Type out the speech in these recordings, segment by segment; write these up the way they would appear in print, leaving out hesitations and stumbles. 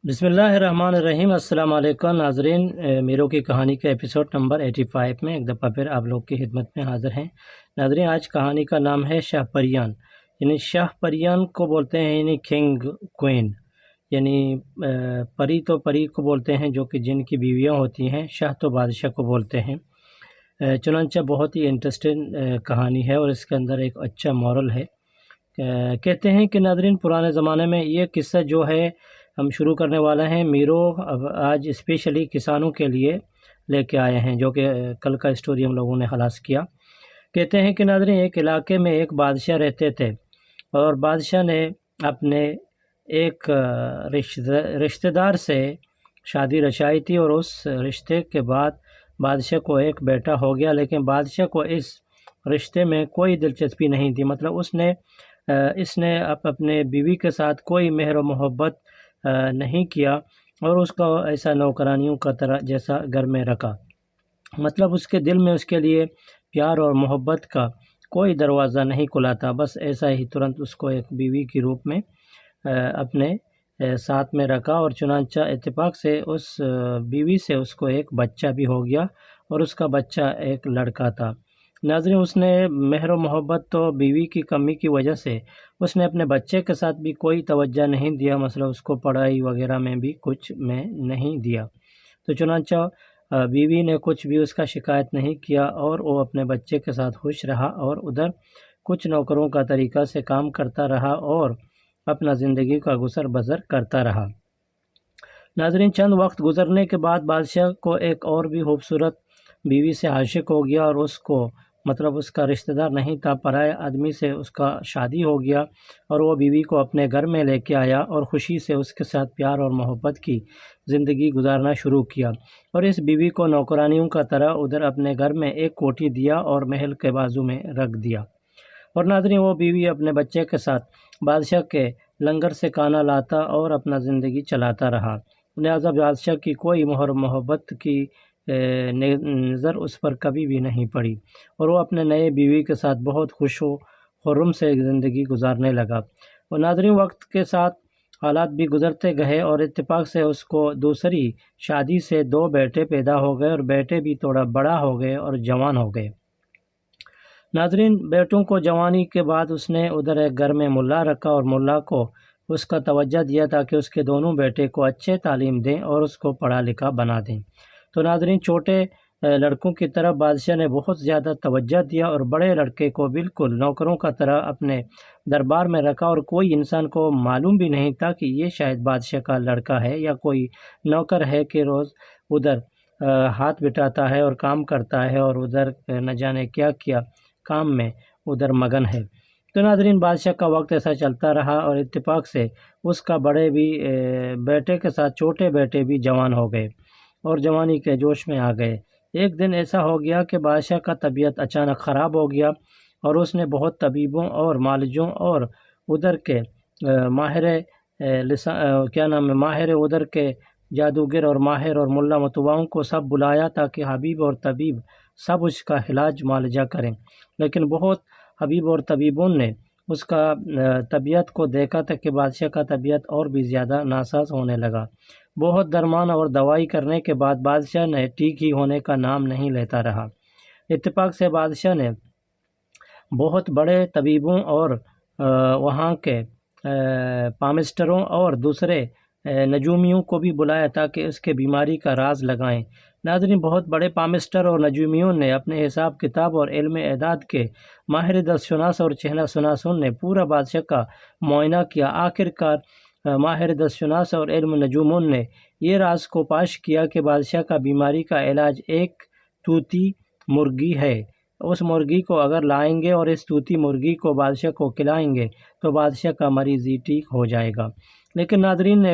بسم اللہ الرحمن الرحیم۔ السلام علیکم ناظرین، میرو کی کہانی کا ایپیسوڈ نمبر 85 میں ایک دفعہ پھر آپ لوگ کی خدمت میں حاضر ہیں۔ ناظرین، آج کہانی کا نام ہے شاہ پریان، یعنی شاہ پریان کو بولتے ہیں یعنی کنگ کوئن، یعنی پری تو پری کو بولتے ہیں جو کہ جن کی بیویاں ہوتی ہیں، شاہ تو بادشاہ کو بولتے ہیں۔ چنانچہ بہت ہی انٹرسٹنگ کہانی ہے اور اس کے اندر ایک اچھا مورل ہے۔ کہتے ہیں کہ ناظرین، پرانے زمانے میں یہ قصہ جو ہے ہم شروع کرنے والا ہیں، میرو آج اسپیشلی کسانوں کے لیے لے کے آئے ہیں، جو کہ کل کا اسٹوری ہم لوگوں نے خلاص کیا۔ کہتے ہیں کہ ناظرین، ایک علاقے میں ایک بادشاہ رہتے تھے اور بادشاہ نے اپنے ایک رشتہ دار سے شادی رچائی تھی، اور اس رشتے کے بعد بادشاہ کو ایک بیٹا ہو گیا، لیکن بادشاہ کو اس رشتے میں کوئی دلچسپی نہیں تھی۔ مطلب اس نے اپنے بیوی کے ساتھ کوئی مہر و محبت نہیں کیا اور اس کو ایسا نوکرانیوں کا طرح جیسا گھر میں رکھا۔ مطلب اس کے دل میں اس کے لیے پیار اور محبت کا کوئی دروازہ نہیں کھلا تھا، بس ایسا ہی ترنت اس کو ایک بیوی کے روپ میں اپنے ساتھ میں رکھا، اور چنانچہ اتفاق سے اس بیوی سے اس کو ایک بچہ بھی ہو گیا، اور اس کا بچہ ایک لڑکا تھا۔ ناظرین، اس نے مہر و محبت تو بیوی کی کمی کی وجہ سے اس نے اپنے بچے کے ساتھ بھی کوئی توجہ نہیں دیا، مثلا اس کو پڑھائی وغیرہ میں بھی کچھ میں نہیں دیا۔ تو چنانچہ بیوی نے کچھ بھی اس کا شکایت نہیں کیا، اور وہ اپنے بچے کے ساتھ خوش رہا اور ادھر کچھ نوکروں کا طریقہ سے کام کرتا رہا اور اپنا زندگی کا گزر بسر کرتا رہا۔ ناظرین، چند وقت گزرنے کے بعد بادشاہ کو ایک اور بھی خوبصورت بیوی سے عاشق ہو گیا، اور اس کا رشتہ دار نہیں تھا، پرائے آدمی سے اس کا شادی ہو گیا، اور وہ بیوی کو اپنے گھر میں لے کے آیا اور خوشی سے اس کے ساتھ پیار اور محبت کی زندگی گزارنا شروع کیا، اور اس بیوی کو نوکرانیوں کا طرح ادھر اپنے گھر میں ایک کوٹھی دیا اور محل کے بازو میں رکھ دیا۔ اور ناظرین، وہ بیوی اپنے بچے کے ساتھ بادشاہ کے لنگر سے کھانا لاتا اور اپنا زندگی چلاتا رہا، لہذا بادشاہ کی کوئی مہر و محبت کی نظر اس پر کبھی بھی نہیں پڑی، اور وہ اپنے نئے بیوی کے ساتھ بہت خوش و خرم سے زندگی گزارنے لگا۔ اور ناظرین، وقت کے ساتھ حالات بھی گزرتے گئے، اور اتفاق سے اس کو دوسری شادی سے 2 بیٹے پیدا ہو گئے، اور بیٹے بھی تھوڑا بڑا ہو گئے اور جوان ہو گئے۔ ناظرین، بیٹوں کو جوانی کے بعد اس نے ادھر ایک گھر میں ملا رکھا، اور ملا کو اس کا توجہ دیا تاکہ اس کے دونوں بیٹے کو اچھے تعلیم دیں اور اس کو پڑھا لکھا بنا دیں۔ تو ناظرین، چھوٹے لڑکوں کی طرف بادشاہ نے بہت زیادہ توجہ دیا، اور بڑے لڑکے کو بالکل نوکروں کا طرح اپنے دربار میں رکھا، اور کوئی انسان کو معلوم بھی نہیں تھا کہ یہ شاید بادشاہ کا لڑکا ہے یا کوئی نوکر ہے کہ روز ادھر ہاتھ بٹاتا ہے اور کام کرتا ہے، اور ادھر نہ جانے کیا کیا کام میں ادھر مگن ہے۔ تو ناظرین، بادشاہ کا وقت ایسا چلتا رہا، اور اتفاق سے اس کا بڑے بھی بیٹے کے ساتھ چھوٹے بیٹے بھی جوان ہو گئے اور جوانی کے جوش میں آ گئے۔ ایک دن ایسا ہو گیا کہ بادشاہ کا طبیعت اچانک خراب ہو گیا، اور اس نے بہت طبیبوں اور معالجوں اور ادھر کے ماہر ادھر کے جادوگر اور ماہر اور ملا متواؤں کو سب بلایا تاکہ حبیب اور طبیب سب اس کا علاج معالجہ کریں، لیکن بہت حبیب اور طبیبوں نے اس کا طبیعت کو دیکھا تھا کہ بادشاہ کا طبیعت اور بھی زیادہ ناساز ہونے لگا۔ بہت درمان اور دوائی کرنے کے بعد بادشاہ نے ٹھیک ہی ہونے کا نام نہیں لیتا رہا۔ اتفاق سے بادشاہ نے بہت بڑے طبیبوں اور وہاں کے پامسٹروں اور دوسرے نجومیوں کو بھی بلایا تاکہ اس کے بیماری کا راز لگائیں۔ ناظرین، بہت بڑے پامسٹر اور نجومیوں نے اپنے حساب کتاب اور علم اعداد کے ماہر دس شناس اور چہنہ شناسوں نے پورا بادشاہ کا معائنہ کیا۔ آخر کار ماہر دس شناس اور علم نجوموں نے یہ راز کو پاش کیا کہ بادشاہ کا بیماری کا علاج ایک طوطی مرغی ہے۔ اس مرغی کو اگر لائیں گے اور اس طوطی مرغی کو بادشاہ کو کھلائیں گے تو بادشاہ کا مریض ہی ٹھیک ہو جائے گا۔ لیکن ناظرین،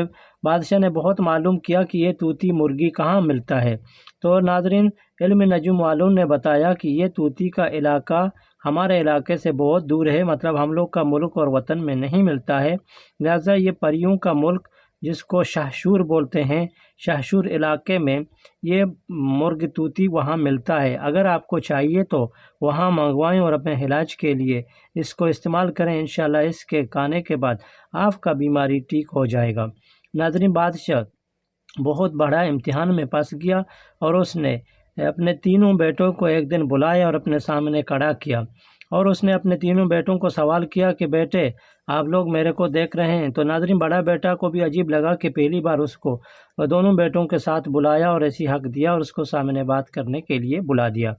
بادشاہ نے بہت معلوم کیا کہ یہ طوطی مرغی کہاں ملتا ہے۔ تو ناظرین، علم نجوم والوں نے بتایا کہ یہ طوطی کا علاقہ ہمارے علاقے سے بہت دور ہے، مطلب ہم لوگ کا ملک اور وطن میں نہیں ملتا ہے، لہٰذا یہ پریوں کا ملک جس کو شاہشور بولتے ہیں، شاہشور علاقے میں یہ مرغ طوطی وہاں ملتا ہے۔ اگر آپ کو چاہیے تو وہاں منگوائیں اور اپنے علاج کے لیے اس کو استعمال کریں، انشاءاللہ اس کے کھانے کے بعد آپ کا بیماری ٹھیک ہو جائے گا۔ ناظرین بادشاہ بہت بڑا امتحان میں پھنس گیا اور اس نے اپنے تینوں بیٹوں کو ایک دن بلایا اور اپنے سامنے کھڑا کیا، اور اس نے اپنے تینوں بیٹوں کو سوال کیا کہ بیٹے آپ لوگ میرے کو دیکھ رہے ہیں؟ تو ناظرین بڑا بیٹا کو بھی عجیب لگا کہ پہلی بار اس کو دونوں بیٹوں کے ساتھ بلایا اور ایسی حق دیا اور اس کو سامنے بات کرنے کے لیے بلا دیا۔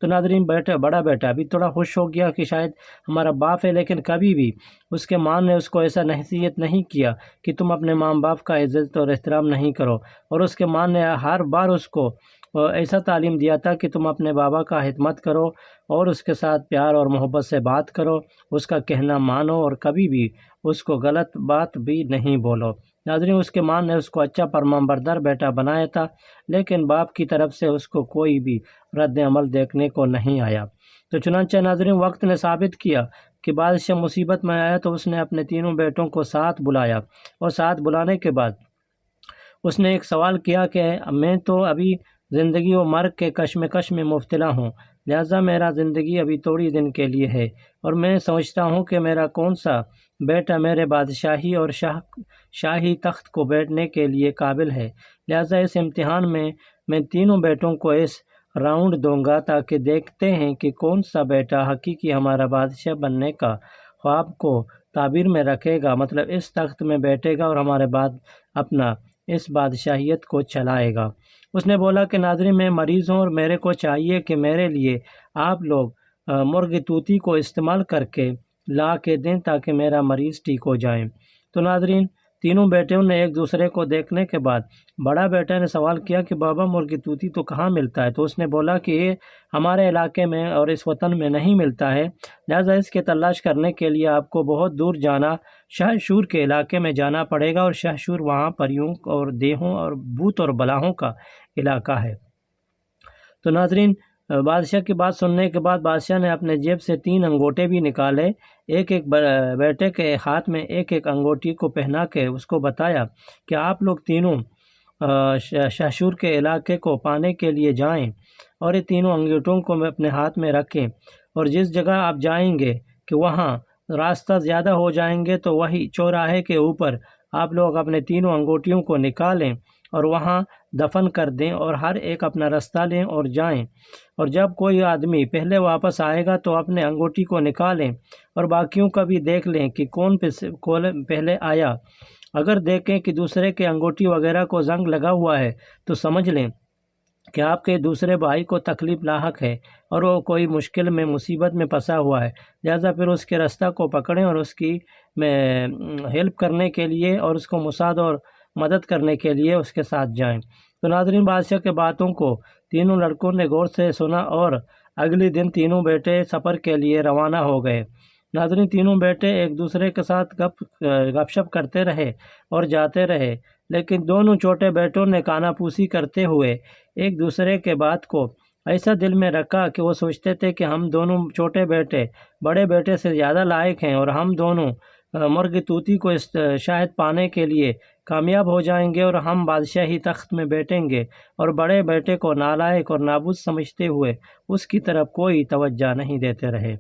تو ناظرین بڑا بیٹا ابھی تھوڑا خوش ہو گیا کہ شاید ہمارا باپ ہے، لیکن کبھی بھی اس کے ماں نے اس کو ایسا نصیحت نہیں کیا کہ تم اپنے ماں باپ کا عزت اور احترام نہیں کرو، اور اس کے ماں نے ہر بار اس کو ایسا تعلیم دیا تھا کہ تم اپنے بابا کا خدمت کرو اور اس کے ساتھ پیار اور محبت سے بات کرو، اس کا کہنا مانو اور کبھی بھی اس کو غلط بات بھی نہیں بولو۔ ناظرین اس کے ماں نے اس کو اچھا فرمانبردار بیٹا بنایا تھا، لیکن باپ کی طرف سے اس کو کوئی بھی رد عمل دیکھنے کو نہیں آیا۔ تو چنانچہ ناظرین وقت نے ثابت کیا کہ بادشاہ مصیبت میں آیا تو اس نے اپنے تینوں بیٹوں کو ساتھ بلایا، اور ساتھ بلانے کے بعد اس نے ایک سوال کیا کہ میں تو ابھی زندگی و مرگ کے کشمکش میں مبتلا ہوں، لہٰذا میرا زندگی ابھی تھوڑی دن کے لیے ہے، اور میں سمجھتا ہوں کہ میرا کون سا بیٹا میرے بادشاہی اور شاہی تخت کو بیٹھنے کے لیے قابل ہے، لہٰذا اس امتحان میں تینوں بیٹوں کو اس راؤنڈ دوں گا تاکہ دیکھتے ہیں کہ کون سا بیٹا حقیقی ہمارا بادشاہ بننے کا خواب کو تعبیر میں رکھے گا، مطلب اس تخت میں بیٹھے گا اور ہمارے بعد اپنا اس بادشاہیت کو چلائے گا۔ اس نے بولا کہ ناظرین میں مریض ہوں اور میرے کو چاہیے کہ میرے لیے آپ لوگ مرغ طوطی کو استعمال کر کے لا کے دیں تاکہ میرا مریض ٹھیک ہو جائے۔ تو ناظرین تینوں بیٹوں نے ایک دوسرے کو دیکھنے کے بعد بڑا بیٹا نے سوال کیا کہ بابا مرغ طوطی تو کہاں ملتا ہے؟ تو اس نے بولا کہ یہ ہمارے علاقے میں اور اس وطن میں نہیں ملتا ہے، لہٰذا اس کے تلاش کرنے کے لیے آپ کو بہت دور جانا، شاہ شور کے علاقے میں جانا پڑے گا، اور شاہ شور وہاں پریوں اور دیہوں اور بھوت اور بلاہوں کا علاقہ ہے۔ تو ناظرین بادشاہ کی بات سننے کے بعد بادشاہ نے اپنے جیب سے 3 انگوٹے بھی نکالے، ایک بیٹے کے ہاتھ میں ایک انگوٹی کو پہنا کے اس کو بتایا کہ آپ لوگ تینوں شاہ شور کے علاقے کو پانے کے لیے جائیں، اور یہ تینوں انگوٹوں کو اپنے ہاتھ میں رکھیں، اور جس جگہ آپ جائیں گے کہ وہاں راستہ زیادہ ہو جائیں گے تو وہی چوراہے کے اوپر آپ لوگ اپنے تینوں انگوٹیوں کو نکالیں اور وہاں دفن کر دیں، اور ہر ایک اپنا راستہ لیں اور جائیں، اور جب کوئی آدمی پہلے واپس آئے گا تو اپنے انگوٹی کو نکالیں اور باقیوں کا بھی دیکھ لیں کہ کون پہلے آیا، اگر دیکھیں کہ دوسرے کے انگوٹی وغیرہ کو زنگ لگا ہوا ہے تو سمجھ لیں کہ آپ کے دوسرے بھائی کو تکلیف لاحق ہے اور وہ کوئی مشکل میں مصیبت میں پھنسا ہوا ہے، لہٰذا پھر اس کے راستہ کو پکڑیں اور اس کی ہیلپ کرنے کے لیے اور اس کو مساعد اور مدد کرنے کے لیے اس کے ساتھ جائیں۔ تو ناظرین بادشاہ کے باتوں کو تینوں لڑکوں نے غور سے سنا، اور اگلے دن تینوں بیٹے سفر کے لیے روانہ ہو گئے۔ ناظرین تینوں بیٹے ایک دوسرے کے ساتھ گپ شپ کرتے رہے اور جاتے رہے، لیکن دونوں چھوٹے بیٹوں نے کانا پوسی کرتے ہوئے ایک دوسرے کے بات کو ایسا دل میں رکھا کہ وہ سوچتے تھے کہ ہم دونوں چھوٹے بیٹے بڑے بیٹے سے زیادہ لائق ہیں، اور ہم دونوں مرغ طوطی کو شاید پانے کے لیے کامیاب ہو جائیں گے اور ہم بادشاہی تخت میں بیٹھیں گے، اور بڑے بیٹے کو نالائق اور نابود سمجھتے ہوئے اس کی طرف کوئی توجہ نہیں دیتے رہے۔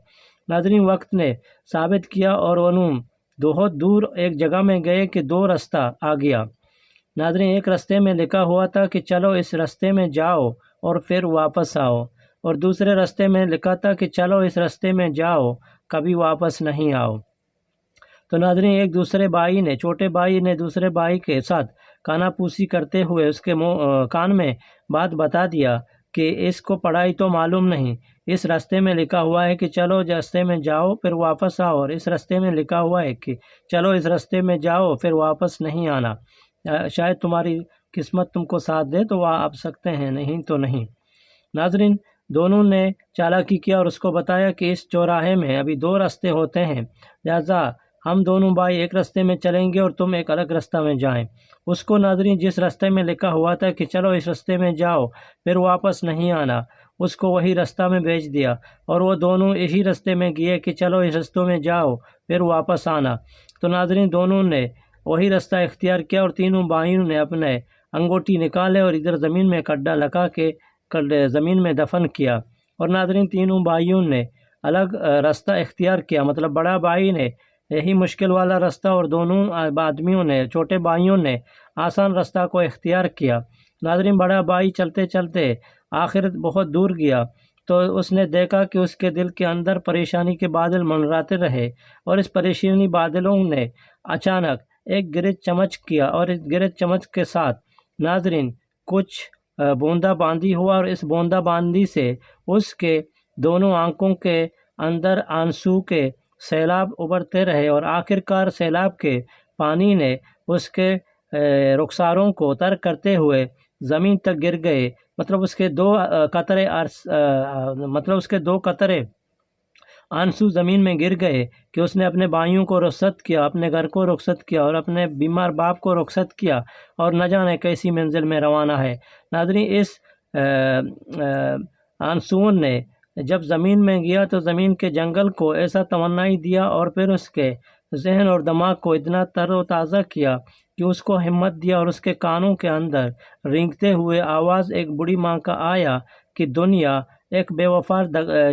ناظرین وقت نے ثابت کیا اور انہوں بہت دور ایک جگہ میں گئے کہ 2 راستہ آ گیا۔ ناظرین ایک راستے میں لکھا ہوا تھا کہ چلو اس راستے میں جاؤ اور پھر واپس آؤ، اور دوسرے راستے میں لکھا تھا کہ چلو اس راستے میں جاؤ کبھی واپس نہیں آؤ۔ تو ناظرین ایک دوسرے بھائی نے چھوٹے بھائی نے دوسرے بھائی کے ساتھ کانا پوسی کرتے ہوئے اس کے کان میں بات بتا دیا کہ اس کو پڑھائی تو معلوم نہیں، اس راستے میں لکھا ہوا ہے کہ چلو اس راستے میں جاؤ پھر واپس آؤ، اور اس راستے میں لکھا ہوا ہے کہ چلو اس راستے میں جاؤ پھر واپس نہیں آنا، شاید تمہاری قسمت تم کو ساتھ دے تو وہاں آ سکتے ہیں، نہیں تو نہیں۔ ناظرین دونوں نے چالاکی کیا اور اس کو بتایا کہ اس چوراہے میں ابھی 2 راستے ہوتے ہیں، لہذا ہم دونوں بھائی ایک راستے میں چلیں گے اور تم ایک الگ راستہ میں جائیں۔ اس کو ناظرین جس راستے میں لکھا ہوا تھا کہ چلو اس راستے میں جاؤ پھر واپس نہیں آنا، اس کو وہی راستہ میں بھیج دیا، اور وہ دونوں یہی راستے میں گئے کہ چلو اس راستوں میں جاؤ پھر واپس آنا۔ تو ناظرین دونوں نے وہی راستہ اختیار کیا اور تینوں بھائیوں نے اپنے انگوٹی نکالے اور ادھر زمین میں کھڈا لگا کے زمین میں دفن کیا، اور ناظرین تینوں بھائیوں نے الگ راستہ اختیار کیا، مطلب بڑا بھائی نے یہی مشکل والا راستہ اور دونوں آدمیوں نے چھوٹے بھائیوں نے آسان راستہ کو اختیار کیا۔ ناظرین، بڑا بھائی چلتے چلتے آخر بہت دور گیا تو اس نے دیکھا کہ اس کے دل کے اندر پریشانی کے بادل منڈراتے رہے، اور اس پریشانی بادلوں نے اچانک ایک گرج چمک کیا، اور اس گرج چمک کے ساتھ ناظرین کچھ بوندا باندی ہوا، اور اس بوندا باندی سے اس کے دونوں آنکھوں کے اندر آنسو کے سیلاب ابھرتے رہے، اور آخرکار سیلاب کے پانی نے اس کے رخساروں کو تر کرتے ہوئے زمین تک گر گئے۔ مطلب اس کے دو قطرے آنسو زمین میں گر گئے کہ اس نے اپنے بھائیوں کو رخصت کیا، اپنے گھر کو رخصت کیا، اور اپنے بیمار باپ کو رخصت کیا، اور نہ جانے کیسی منزل میں روانہ ہے۔ ناظرین، اس آنسوؤں نے جب زمین میں گیا تو زمین کے جنگل کو ایسا توانائی دیا، اور پھر اس کے ذہن اور دماغ کو اتنا تر و تازہ کیا کہ اس کو ہمت دیا، اور اس کے کانوں کے اندر رینگتے ہوئے آواز ایک بوڑھی ماں کا آیا کہ دنیا ایک بے وفا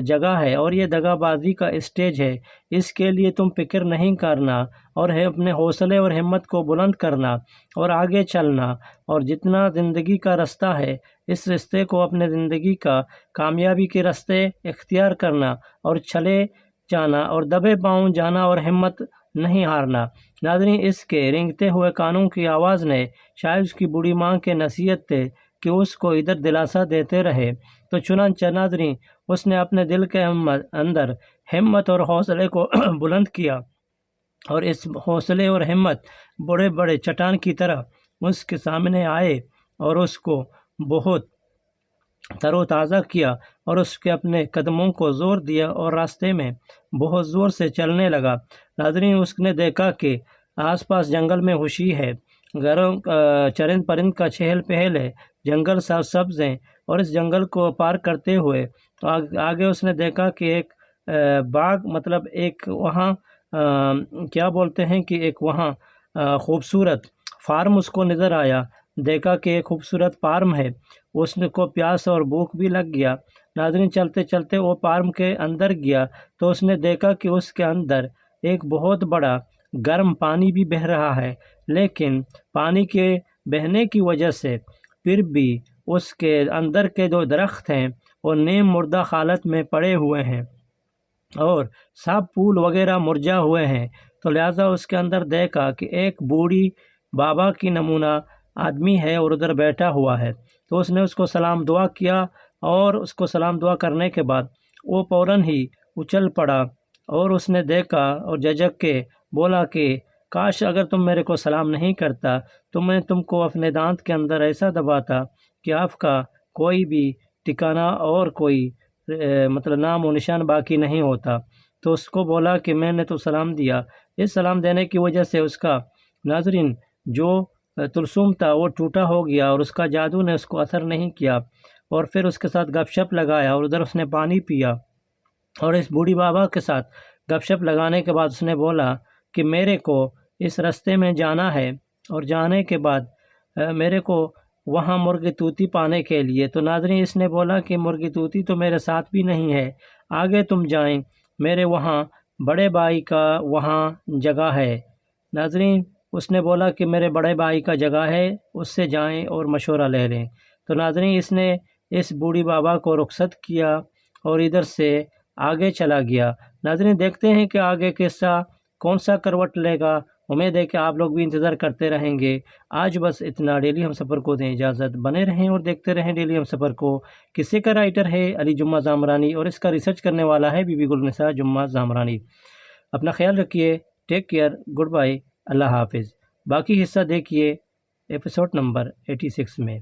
جگہ ہے، اور یہ دغا بازی کا اسٹیج ہے، اس کے لیے تم فکر نہیں کرنا، اور اپنے حوصلے اور ہمت کو بلند کرنا اور آگے چلنا، اور جتنا زندگی کا رستہ ہے اس رستے کو اپنے زندگی کا کامیابی کے راستے اختیار کرنا اور چلے جانا، اور دبے پاؤں جانا اور ہمت نہیں ہارنا۔ ناظرین، اس کے رینگتے ہوئے کانوں کی آواز نے شاید اس کی بوڑھی ماں کے نصیحت تھے کہ اس کو ادھر دلاسا دیتے رہے۔ تو چنانچہ ناظرین اس نے اپنے دل کے اندر ہمت اور حوصلے کو بلند کیا، اور اس حوصلے اور ہمت بڑے بڑے چٹان کی طرح اس کے سامنے آئے، اور اس کو بہت تر و تازہ کیا، اور اس کے اپنے قدموں کو زور دیا اور راستے میں بہت زور سے چلنے لگا۔ ناظرین، اس نے دیکھا کہ آس پاس جنگل میں خوشی ہے، گھروں چرند پرند کا چہل پہل ہے، جنگل سبز ہیں، اور اس جنگل کو پار کرتے ہوئے آگے اس نے دیکھا کہ ایک باغ، مطلب ایک وہاں کیا بولتے ہیں کہ ایک وہاں خوبصورت فارم اس کو نظر آیا۔ دیکھا کہ ایک خوبصورت فارم ہے، اس کو پیاس اور بھوک بھی لگ گیا۔ ناظرین، چلتے چلتے وہ فارم کے اندر گیا تو اس نے دیکھا کہ اس کے اندر ایک بہت بڑا گرم پانی بھی بہہ رہا ہے، لیکن پانی کے بہنے کی وجہ سے پھر بھی اس کے اندر کے جو درخت ہیں وہ نیم مردہ حالت میں پڑے ہوئے ہیں، اور سب پھول وغیرہ مرجھا ہوئے ہیں۔ تو لہٰذا اس کے اندر دیکھا کہ ایک بوڑھی بابا کی نمونہ آدمی ہے اور ادھر بیٹھا ہوا ہے۔ تو اس نے اس کو سلام دعا کیا، اور اس کو سلام دعا کرنے کے بعد وہ فوراً ہی اچھل پڑا، اور اس نے دیکھا اور جھجک کے بولا کہ کاش اگر تم میرے کو سلام نہیں کرتا تو میں تم کو اپنے دانت کے اندر ایسا دباتا کہ آپ کا کوئی بھی ٹھکانہ اور کوئی مطلب نام و نشان باقی نہیں ہوتا۔ تو اس کو بولا کہ میں نے تو سلام دیا۔ اس سلام دینے کی وجہ سے اس کا ناظرین جو تلسم تھا وہ ٹوٹا ہو گیا، اور اس کا جادو نے اس کو اثر نہیں کیا، اور پھر اس کے ساتھ گپ شپ لگایا، اور ادھر اس نے پانی پیا، اور اس بوڑھی بابا کے ساتھ گپ شپ لگانے کے بعد اس نے بولا کہ میرے کو اس راستے میں جانا ہے، اور جانے کے بعد میرے کو وہاں مرغی طوطی پانے کے لیے۔ تو ناظرین اس نے بولا کہ مرغی طوطی تو میرے ساتھ بھی نہیں ہے، آگے تم جائیں، میرے وہاں بڑے بھائی کا وہاں جگہ ہے۔ ناظرین اس نے بولا کہ میرے بڑے بھائی کا جگہ ہے، اس سے جائیں اور مشورہ لے لیں۔ تو ناظرین اس نے اس بوڑھی بابا کو رخصت کیا اور ادھر سے آگے چلا گیا۔ ناظرین دیکھتے ہیں کہ آگے قصہ کون سا کروٹ لے گا۔ امید ہے کہ آپ لوگ بھی انتظار کرتے رہیں گے۔ آج بس اتنا۔ ڈیلی ہم سفر کو دیں اجازت، بنے رہیں اور دیکھتے رہیں ڈیلی ہم سفر کو۔ قصے کا رائٹر ہے علی جمعہ زامرانی، اور اس کا ریسرچ کرنے والا ہے بی بی گل نثار جمعہ زامرانی۔ اپنا خیال رکھیے، ٹیک کیئر، گڈ بائی، اللہ حافظ۔ باقی حصہ دیکھیے ایپیسوڈ نمبر 86 میں۔